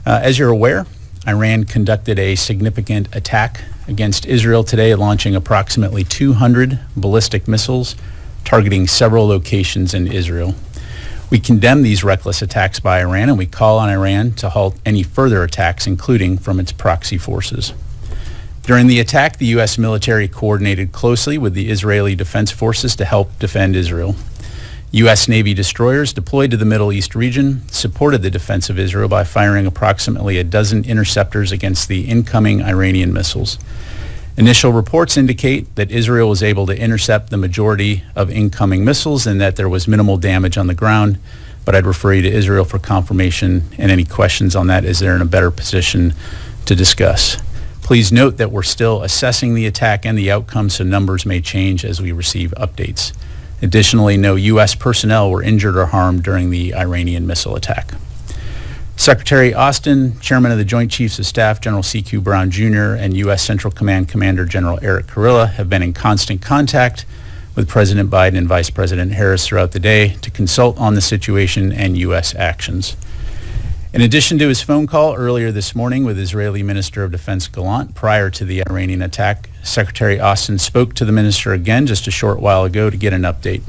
As you're aware, Iran conducted a significant attack against Israel today, launching approximately 200 ballistic missiles targeting several locations in Israel. We condemn these reckless attacks by Iran, and we call on Iran to halt any further attacks, including from its proxy forces. During the attack, the U.S. military coordinated closely with the Israeli Defense Forces to help defend Israel. U.S. Navy destroyers deployed to the Middle East region supported the defense of Israel by firing approximately a dozen interceptors against the incoming Iranian missiles. Initial reports indicate that Israel was able to intercept the majority of incoming missiles and that there was minimal damage on the ground, but I'd refer you to Israel for confirmation and any questions on that as they're in a better position to discuss. Please note that we're still assessing the attack and the outcome, so numbers may change as we receive updates. Additionally, no U.S. personnel were injured or harmed during the Iranian missile attack. Secretary Austin, Chairman of the Joint Chiefs of Staff General C.Q. Brown Jr., and U.S. Central Command Commander General Eric Kurilla have been in constant contact with President Biden and Vice President Harris throughout the day to consult on the situation and U.S. actions. In addition to his phone call earlier this morning with Israeli Minister of Defense Gallant prior to the Iranian attack, Secretary Austin spoke to the minister again just a short while ago to get an update.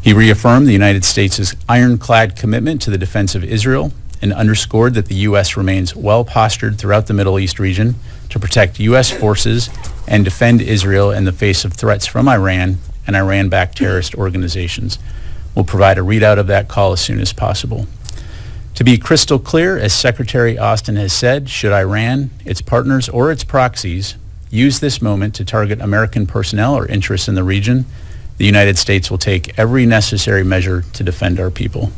He reaffirmed the United States' ironclad commitment to the defense of Israel and underscored that the U.S. remains well-postured throughout the Middle East region to protect U.S. forces and defend Israel in the face of threats from Iran and Iran-backed terrorist organizations. We'll provide a readout of that call as soon as possible. To be crystal clear, as Secretary Austin has said, should Iran, its partners, or its proxies use this moment to target American personnel or interests in the region, the United States will take every necessary measure to defend our people.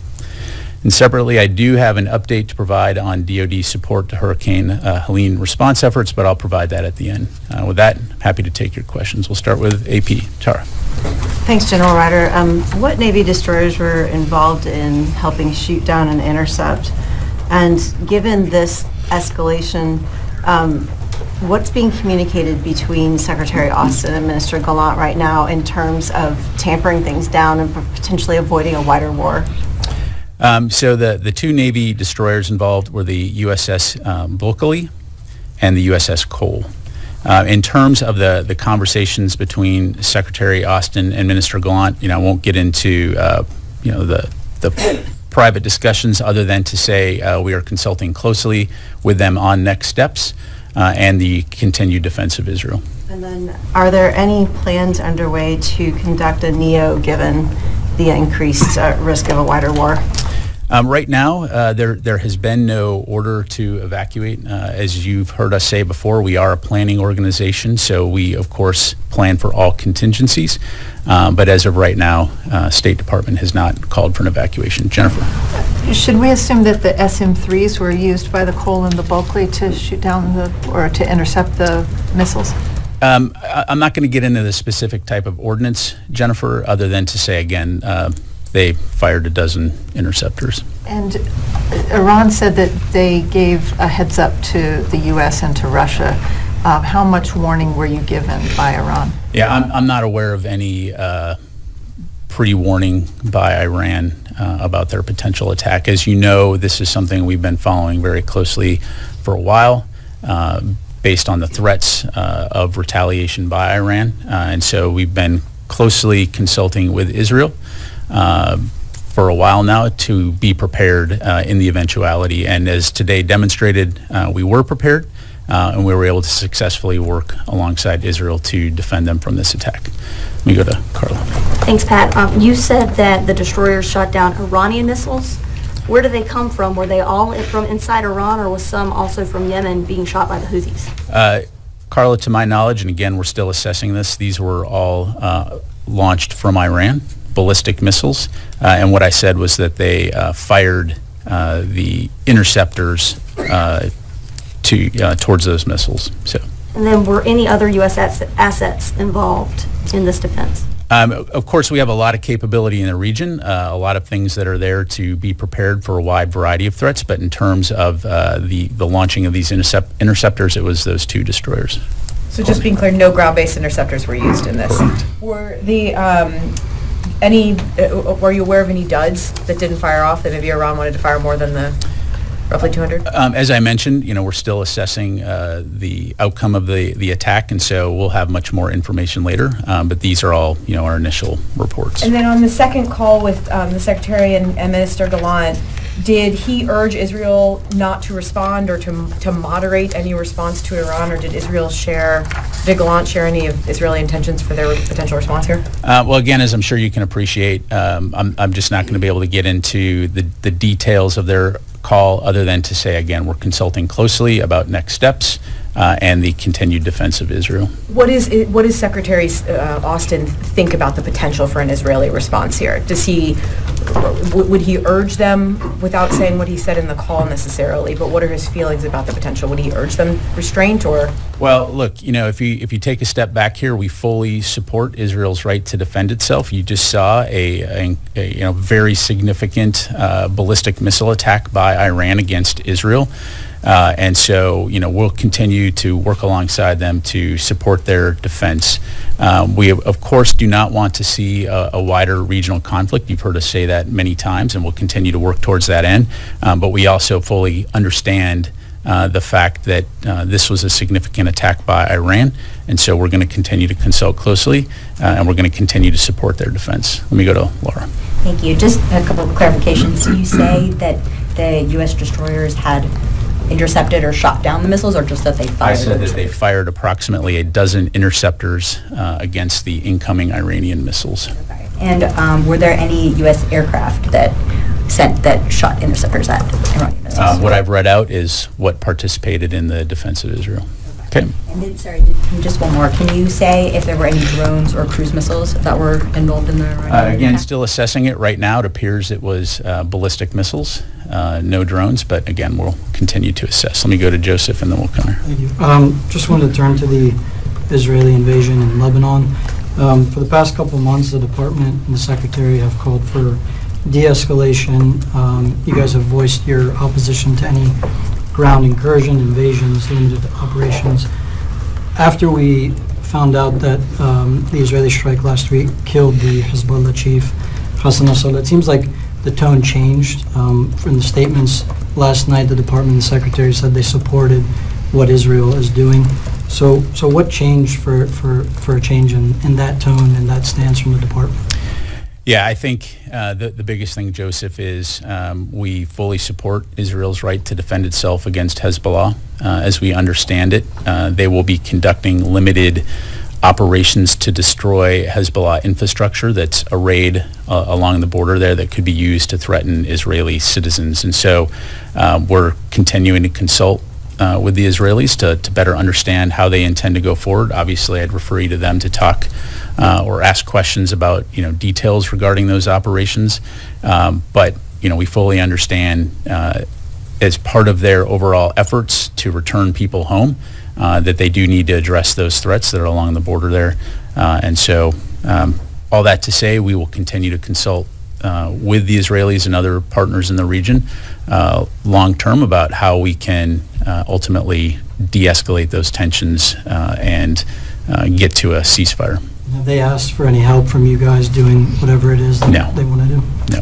And separately, I do have an update to provide on DoD support to Hurricane Helene response efforts, but I'll provide that at the end. With that, I'm happy to take your questions. We'll start with AP. Tara. Thanks, General Ryder. What Navy destroyers were involved in helping shoot down and intercept? And given this escalation, what's being communicated between Secretary Austin and Minister Gallant right now in terms of tampering things down and potentially avoiding a wider war? So the two Navy destroyers involved were the USS Bulkley and the USS Cole. In terms of the conversations between Secretary Austin and Minister Gallant, I won't get into the private discussions other than to say we are consulting closely with them on next steps and the continued defense of Israel. And then, are there any plans underway to conduct a NEO given the increased risk of a wider war? Right now, there has been no order to evacuate. As you've heard us say before, we are a planning organization, so we, of course, plan for all contingencies. But as of right now, State Department has not called for an evacuation. Jennifer. Should we assume that the SM-3s were used by the Cole and the Bulkley to shoot down or to intercept the missiles? I'm not going to get into the specific type of ordnance, Jennifer, other than to say, again, they fired a dozen interceptors. And Iran said that they gave a heads up to the U.S. and to Russia. How much warning were you given by Iran? Yeah, I'm not aware of any pre-warning by Iran about their potential attack. As you know, this is something we've been following very closely for a while based on the threats of retaliation by Iran. And so we've been closely consulting with Israel for a while now to be prepared in the eventuality. And as today demonstrated, we were prepared and we were able to successfully work alongside Israel to defend them from this attack. Let me go to Carla. Thanks, Pat. You said that the destroyers shot down Iranian missiles. Where do they come from? Were they all from inside Iran, or was some also from Yemen being shot by the Houthis? Carla, to my knowledge, and again, we're still assessing this, these were all launched from Iran, ballistic missiles. And what I said was that they fired the interceptors towards those missiles. So. And then were any other U.S. assets involved in this defense? Of course, we have a lot of capability in the region, a lot of things that are there to be prepared for a wide variety of threats. But in terms of the launching of these interceptors, it was those two destroyers. So just being clear, no ground-based interceptors were used in this. Were the were you aware of any duds that didn't fire off that maybe Iran wanted to fire more than the Roughly 200? As I mentioned, we're still assessing the outcome of the attack, and so we'll have much more information later. But these are all, our initial reports. And then on the second call with the Secretary and Minister Gallant, did he urge Israel not to respond or to moderate any response to Iran, or did Gallant share any of Israeli intentions for their potential response here? Well, again, as I'm sure you can appreciate, I'm just not going to be able to get into the details of their call, other than to say, again, we're consulting closely about next steps and the continued defense of Israel. What does Secretary Austin think about the potential for an Israeli response here? Would he urge them, without saying what he said in the call necessarily, but what are his feelings about the potential? Would he urge them restraint, or? Well, look, if you take a step back here, we fully support Israel's right to defend itself. You just saw a very significant ballistic missile attack by Iran against Israel. And so, we'll continue to work alongside them to support their defense. We, of course, do not want to see a wider regional conflict. You've heard us say that many times, and we'll continue to work towards that end. But we also fully understand the fact that this was a significant attack by Iran, and so we're going to continue to consult closely, and we're going to continue to support their defense. Let me go to Laura. Thank you. Just a couple of clarifications. You say that the U.S. destroyers had intercepted or shot down the missiles, or just that they fired? I said that they fired approximately a dozen interceptors against the incoming Iranian missiles. Okay. And were there any U.S. aircraft that shot interceptors at Iranian missiles? What I've read out is what participated in the defense of Israel. Okay. And then, sorry, just one more. Can you say if there were any drones or cruise missiles that were involved in the Iranian Again, attack? still assessing it right now. It appears it was ballistic missiles, no drones, but again, we'll continue to assess. Let me go to Joseph, and then we'll come here. Thank you. Just wanted to turn to the Israeli invasion in Lebanon. For the past couple of months, the department and the secretary have called for de-escalation. You guys have voiced your opposition to any ground incursion, invasions, limited operations. After we found out that the Israeli strike last week killed the Hezbollah chief, Hassan Nasrallah, it seems like the tone changed. From the statements last night, the department and the secretary said they supported what Israel is doing. So what changed for a change in that tone and that stance from the department? Yeah, I think the biggest thing, Joseph, is we fully support Israel's right to defend itself against Hezbollah. As we understand it, they will be conducting limited operations to destroy Hezbollah infrastructure that's arrayed along the border there that could be used to threaten Israeli citizens. And so we're continuing to consult with the Israelis to better understand how they intend to go forward. Obviously, I'd refer you to them to talk or ask questions about details regarding those operations. But we fully understand as part of their overall efforts to return people home that they do need to address those threats that are along the border there. And so all that to say, we will continue to consult with the Israelis and other partners in the region long term about how we can ultimately de-escalate those tensions and get to a ceasefire. Have they asked for any help from you guys doing whatever it is that No. they want to do? No.